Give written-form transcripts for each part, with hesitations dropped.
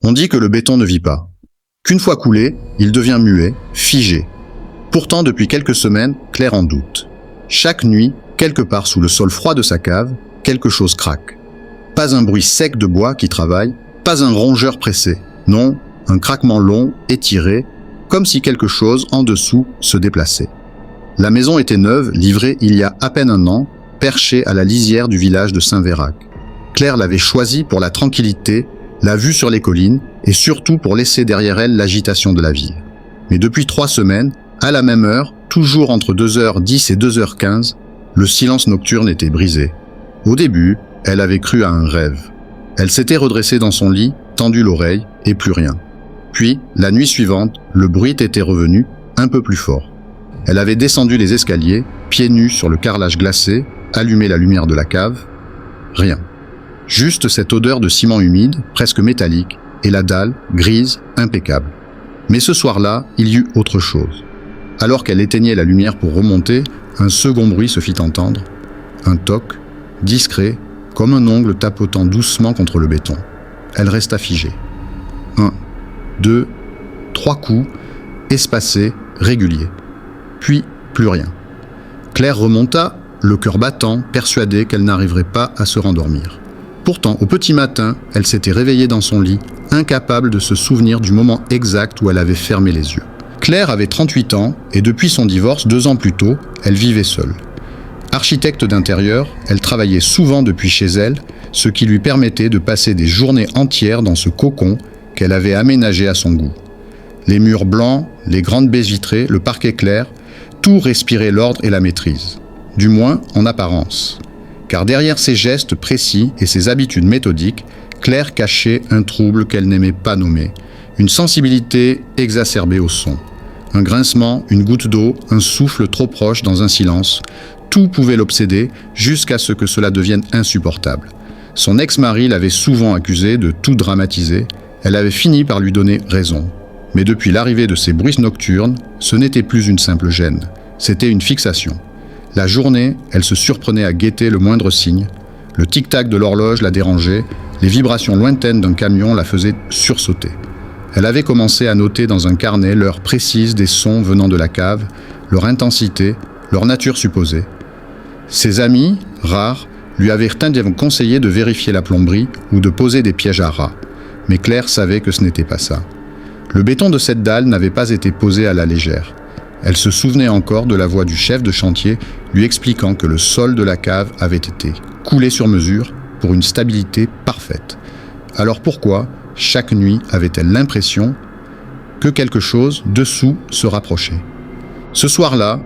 On dit que le béton ne vit pas, qu'une fois coulé, il devient muet, figé. Pourtant, depuis quelques semaines, Claire en doute. Chaque nuit, quelque part sous le sol froid de sa cave, quelque chose craque. Pas un bruit sec de bois qui travaille, pas un rongeur pressé. Non, un craquement long, étiré, comme si quelque chose en dessous se déplaçait. La maison était neuve, livrée il y a à peine un an, perchée à la lisière du village de Saint-Vérac. Claire l'avait choisie pour la tranquillité, la vue sur les collines et surtout pour laisser derrière elle l'agitation de la ville. Mais depuis 3 semaines, à la même heure, toujours entre 2h10 et 2h15, le silence nocturne était brisé. Au début, elle avait cru à un rêve. Elle s'était redressée dans son lit, tendu l'oreille, et plus rien. Puis, la nuit suivante, le bruit était revenu, un peu plus fort. Elle avait descendu les escaliers, pieds nus sur le carrelage glacé, allumé la lumière de la cave. Rien. Juste cette odeur de ciment humide, presque métallique, et la dalle, grise, impeccable. Mais ce soir-là, il y eut autre chose. Alors qu'elle éteignait la lumière pour remonter, un second bruit se fit entendre. Un toc, discret, comme un ongle tapotant doucement contre le béton. Elle resta figée. 1, 2, 3 coups, espacés, réguliers. Puis, plus rien. Claire remonta, le cœur battant, persuadée qu'elle n'arriverait pas à se rendormir. Pourtant, au petit matin, elle s'était réveillée dans son lit, incapable de se souvenir du moment exact où elle avait fermé les yeux. Claire avait 38 ans et depuis son divorce 2 ans plus tôt, elle vivait seule. Architecte d'intérieur, elle travaillait souvent depuis chez elle, ce qui lui permettait de passer des journées entières dans ce cocon qu'elle avait aménagé à son goût. Les murs blancs, les grandes baies vitrées, le parquet clair, tout respirait l'ordre et la maîtrise. Du moins en apparence. Car derrière ses gestes précis et ses habitudes méthodiques, Claire cachait un trouble qu'elle n'aimait pas nommer, une sensibilité exacerbée au son. Un grincement, une goutte d'eau, un souffle trop proche dans un silence, tout pouvait l'obséder jusqu'à ce que cela devienne insupportable. Son ex-mari l'avait souvent accusée de tout dramatiser, elle avait fini par lui donner raison. Mais depuis l'arrivée de ces bruits nocturnes, ce n'était plus une simple gêne, c'était une fixation. La journée, elle se surprenait à guetter le moindre signe. Le tic-tac de l'horloge la dérangeait, les vibrations lointaines d'un camion la faisaient sursauter. Elle avait commencé à noter dans un carnet l'heure précise des sons venant de la cave, leur intensité, leur nature supposée. Ses amis, rares, lui avaient conseillé de vérifier la plomberie ou de poser des pièges à rats. Mais Claire savait que ce n'était pas ça. Le béton de cette dalle n'avait pas été posé à la légère. Elle se souvenait encore de la voix du chef de chantier lui expliquant que le sol de la cave avait été coulé sur mesure pour une stabilité parfaite. Alors pourquoi, chaque nuit, avait-elle l'impression que quelque chose dessous se rapprochait? Ce soir-là,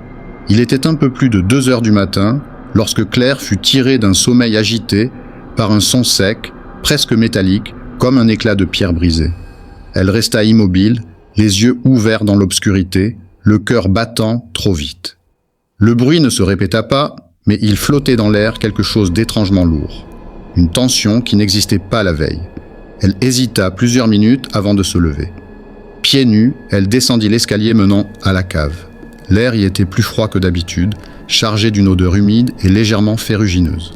il était un peu plus de 2 heures du matin lorsque Claire fut tirée d'un sommeil agité par un son sec, presque métallique, comme un éclat de pierre brisée. Elle resta immobile, les yeux ouverts dans l'obscurité, le cœur battant trop vite. Le bruit ne se répéta pas, mais il flottait dans l'air quelque chose d'étrangement lourd. Une tension qui n'existait pas la veille. Elle hésita plusieurs minutes avant de se lever. Pieds nus, elle descendit l'escalier menant à la cave. L'air y était plus froid que d'habitude, chargé d'une odeur humide et légèrement ferrugineuse.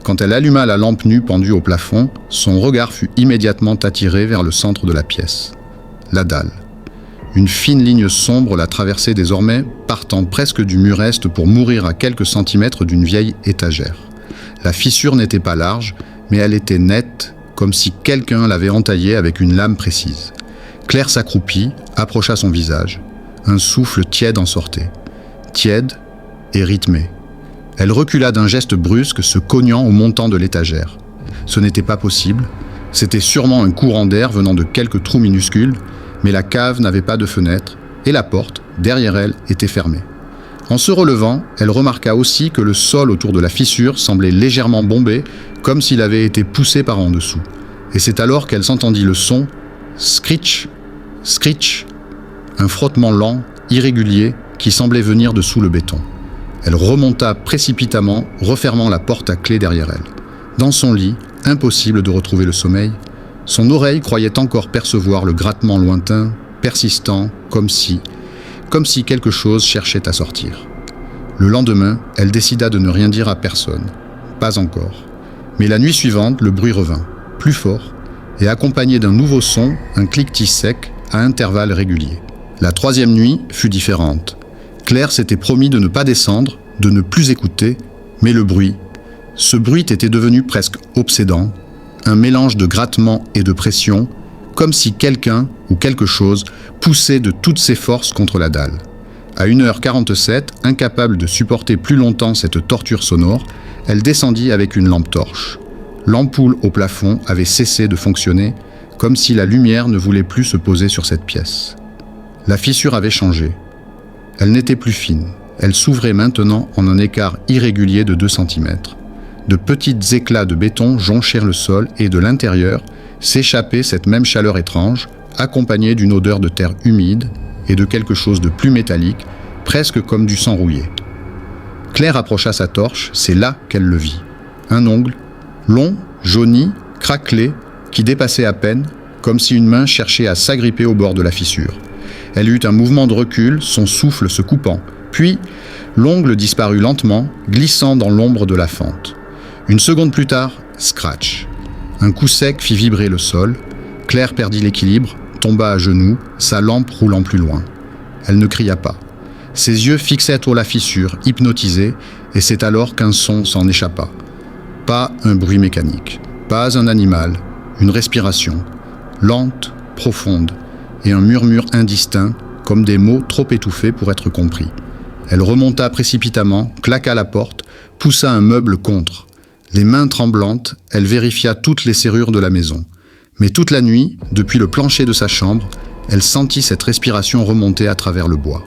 Quand elle alluma la lampe nue pendue au plafond, son regard fut immédiatement attiré vers le centre de la pièce. La dalle. Une fine ligne sombre la traversait désormais, partant presque du mur est pour mourir à quelques centimètres d'une vieille étagère. La fissure n'était pas large, mais elle était nette, comme si quelqu'un l'avait entaillée avec une lame précise. Claire s'accroupit, approcha son visage. Un souffle tiède en sortait. Tiède et rythmé. Elle recula d'un geste brusque, se cognant au montant de l'étagère. Ce n'était pas possible. C'était sûrement un courant d'air venant de quelques trous minuscules, mais la cave n'avait pas de fenêtre, et la porte, derrière elle, était fermée. En se relevant, elle remarqua aussi que le sol autour de la fissure semblait légèrement bombé, comme s'il avait été poussé par en dessous. Et c'est alors qu'elle s'entendit le son « scritch, scritch », un frottement lent, irrégulier, qui semblait venir de sous le béton. Elle remonta précipitamment, refermant la porte à clé derrière elle. Dans son lit, impossible de retrouver le sommeil, son oreille croyait encore percevoir le grattement lointain, persistant, comme si quelque chose cherchait à sortir. Le lendemain, elle décida de ne rien dire à personne. Pas encore. Mais la nuit suivante, le bruit revint, plus fort, et accompagné d'un nouveau son, un cliquetis sec, à intervalles réguliers. La troisième nuit fut différente. Claire s'était promis de ne pas descendre, de ne plus écouter, mais le bruit. Ce bruit était devenu presque obsédant, un mélange de grattement et de pression, comme si quelqu'un ou quelque chose poussait de toutes ses forces contre la dalle. À 1h47, incapable de supporter plus longtemps cette torture sonore, elle descendit avec une lampe torche. L'ampoule au plafond avait cessé de fonctionner, comme si la lumière ne voulait plus se poser sur cette pièce. La fissure avait changé. Elle n'était plus fine. Elle s'ouvrait maintenant en un écart irrégulier de 2 cm. De petits éclats de béton jonchèrent le sol et de l'intérieur s'échappait cette même chaleur étrange, accompagnée d'une odeur de terre humide et de quelque chose de plus métallique, presque comme du sang rouillé. Claire approcha sa torche, c'est là qu'elle le vit. Un ongle, long, jauni, craquelé, qui dépassait à peine, comme si une main cherchait à s'agripper au bord de la fissure. Elle eut un mouvement de recul, son souffle se coupant. Puis, l'ongle disparut lentement, glissant dans l'ombre de la fente. Une seconde plus tard, scratch. Un coup sec fit vibrer le sol. Claire perdit l'équilibre, tomba à genoux, sa lampe roulant plus loin. Elle ne cria pas. Ses yeux fixaient au la fissure, hypnotisés, et c'est alors qu'un son s'en échappa. Pas un bruit mécanique, pas un animal, une respiration, lente, profonde, et un murmure indistinct, comme des mots trop étouffés pour être compris. Elle remonta précipitamment, claqua la porte, poussa un meuble contre. Les mains tremblantes, elle vérifia toutes les serrures de la maison. Mais toute la nuit, depuis le plancher de sa chambre, elle sentit cette respiration remonter à travers le bois.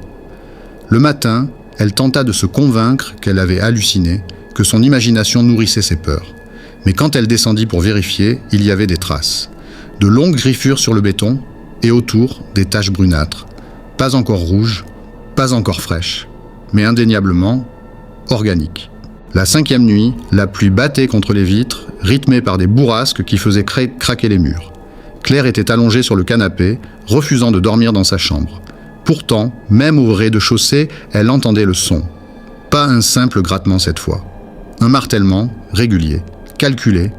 Le matin, elle tenta de se convaincre qu'elle avait halluciné, que son imagination nourrissait ses peurs. Mais quand elle descendit pour vérifier, il y avait des traces. De longues griffures sur le béton, et autour, des taches brunâtres. Pas encore rouges, pas encore fraîches, mais indéniablement organiques. La 5e nuit, la pluie battait contre les vitres, rythmée par des bourrasques qui faisaient craquer les murs. Claire était allongée sur le canapé, refusant de dormir dans sa chambre. Pourtant, même au rez-de-chaussée, elle entendait le son. Pas un simple grattement cette fois. Un martèlement, régulier, calculé,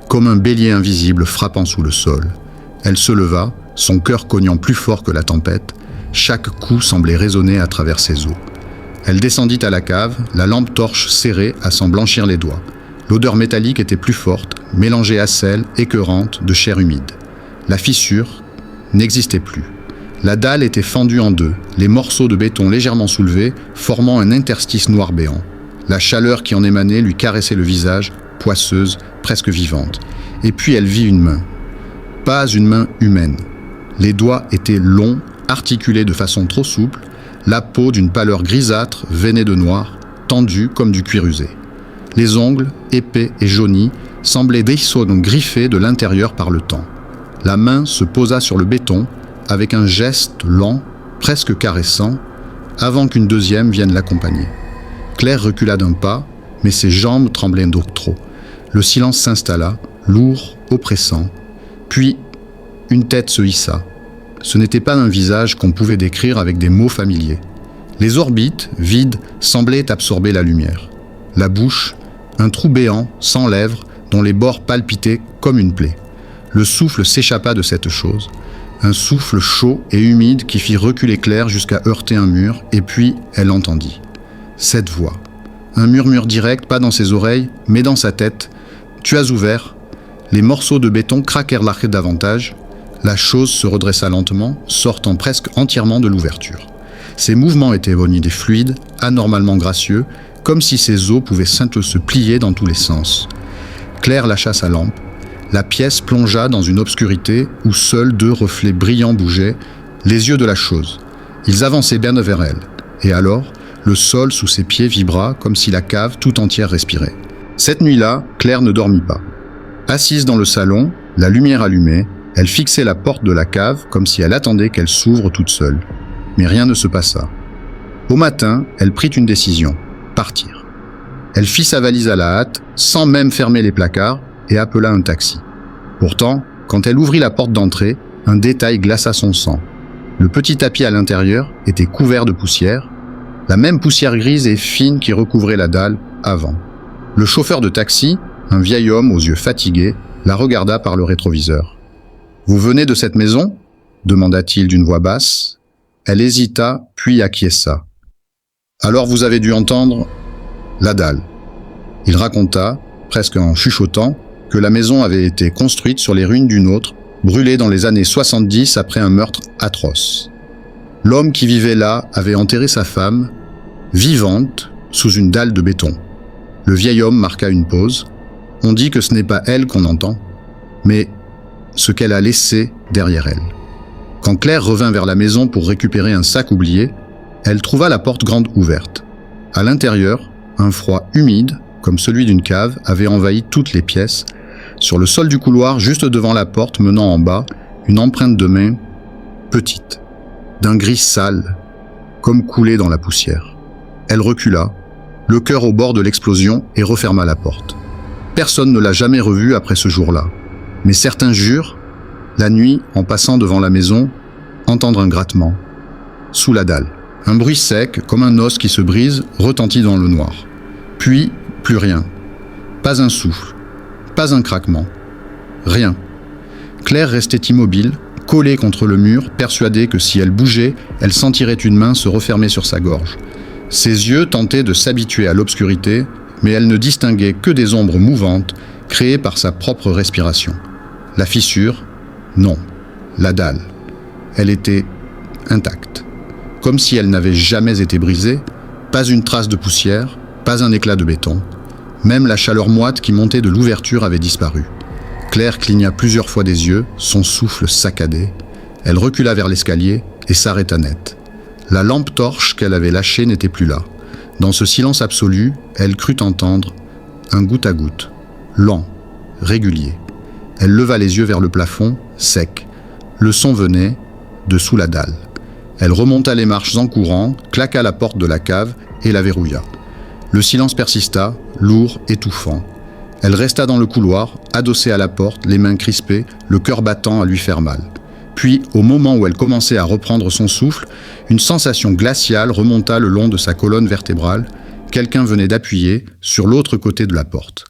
comme un bélier invisible frappant sous le sol. Elle se leva, son cœur cognant plus fort que la tempête. Chaque coup semblait résonner à travers ses os. Elle descendit à la cave, la lampe torche serrée à s'en blanchir les doigts. L'odeur métallique était plus forte, mélangée à celle, écœurante, de chair humide. La fissure n'existait plus. La dalle était fendue en deux, les morceaux de béton légèrement soulevés, formant un interstice noir béant. La chaleur qui en émanait lui caressait le visage, poisseuse, presque vivante. Et puis elle vit une main. Pas une main humaine. Les doigts étaient longs, articulés de façon trop souple, la peau d'une pâleur grisâtre, veinée de noir, tendue comme du cuir usé. Les ongles, épais et jaunis, semblaient griffés de l'intérieur par le temps. La main se posa sur le béton, avec un geste lent, presque caressant, avant qu'une deuxième vienne l'accompagner. Claire recula d'un pas, mais ses jambes tremblaient donc trop. Le silence s'installa, lourd, oppressant. Puis, une tête se hissa. Ce n'était pas un visage qu'on pouvait décrire avec des mots familiers. Les orbites, vides, semblaient absorber la lumière. La bouche, un trou béant, sans lèvres, dont les bords palpitaient comme une plaie. Le souffle s'échappa de cette chose. Un souffle chaud et humide qui fit reculer Claire jusqu'à heurter un mur, et puis elle entendit. Cette voix. Un murmure direct, pas dans ses oreilles, mais dans sa tête. « Tu as ouvert ?» Les morceaux de béton craquèrent l'arrêt davantage. La chose se redressa lentement, sortant presque entièrement de l'ouverture. Ses mouvements étaient bonnies des fluides, anormalement gracieux, comme si ses os pouvaient se plier dans tous les sens. Claire lâcha sa lampe. La pièce plongea dans une obscurité où seuls 2 reflets brillants bougeaient, les yeux de la chose. Ils avançaient bien vers elle. Et alors, le sol sous ses pieds vibra comme si la cave tout entière respirait. Cette nuit-là, Claire ne dormit pas. Assise dans le salon, la lumière allumée, elle fixait la porte de la cave comme si elle attendait qu'elle s'ouvre toute seule. Mais rien ne se passa. Au matin, elle prit une décision, partir. Elle fit sa valise à la hâte, sans même fermer les placards, et appela un taxi. Pourtant, quand elle ouvrit la porte d'entrée, un détail glaça son sang. Le petit tapis à l'intérieur était couvert de poussière, la même poussière grise et fine qui recouvrait la dalle avant. Le chauffeur de taxi, un vieil homme aux yeux fatigués, la regarda par le rétroviseur. Vous venez de cette maison ? Demanda-t-il d'une voix basse. Elle hésita, puis acquiesça. Alors vous avez dû entendre la dalle. Il raconta, presque en chuchotant, que la maison avait été construite sur les ruines d'une autre, brûlée dans les années 70 après un meurtre atroce. L'homme qui vivait là avait enterré sa femme, vivante, sous une dalle de béton. Le vieil homme marqua une pause. On dit que ce n'est pas elle qu'on entend, mais ce qu'elle a laissé derrière elle. Quand Claire revint vers la maison pour récupérer un sac oublié, elle trouva la porte grande ouverte. À l'intérieur, un froid humide, comme celui d'une cave, avait envahi toutes les pièces. Sur le sol du couloir, juste devant la porte menant en bas, une empreinte de main, petite, d'un gris sale, comme coulé dans la poussière. Elle recula, le cœur au bord de l'explosion, et referma la porte. Personne ne l'a jamais revue après ce jour-là. Mais certains jurent, la nuit, en passant devant la maison, entendre un grattement, sous la dalle. Un bruit sec, comme un os qui se brise, retentit dans le noir. Puis, plus rien. Pas un souffle, pas un craquement. Rien. Claire restait immobile, collée contre le mur, persuadée que si elle bougeait, elle sentirait une main se refermer sur sa gorge. Ses yeux tentaient de s'habituer à l'obscurité, mais elle ne distinguait que des ombres mouvantes, créées par sa propre respiration. La fissure, non. La dalle. Elle était intacte. Comme si elle n'avait jamais été brisée, pas une trace de poussière, pas un éclat de béton. Même la chaleur moite qui montait de l'ouverture avait disparu. Claire cligna plusieurs fois des yeux, son souffle saccadé. Elle recula vers l'escalier et s'arrêta net. La lampe torche qu'elle avait lâchée n'était plus là. Dans ce silence absolu, elle crut entendre un goutte à goutte, lent, régulier. Elle leva les yeux vers le plafond, sec. Le son venait de sous la dalle. Elle remonta les marches en courant, claqua la porte de la cave et la verrouilla. Le silence persista, lourd, étouffant. Elle resta dans le couloir, adossée à la porte, les mains crispées, le cœur battant à lui faire mal. Puis, au moment où elle commençait à reprendre son souffle, une sensation glaciale remonta le long de sa colonne vertébrale. Quelqu'un venait d'appuyer sur l'autre côté de la porte.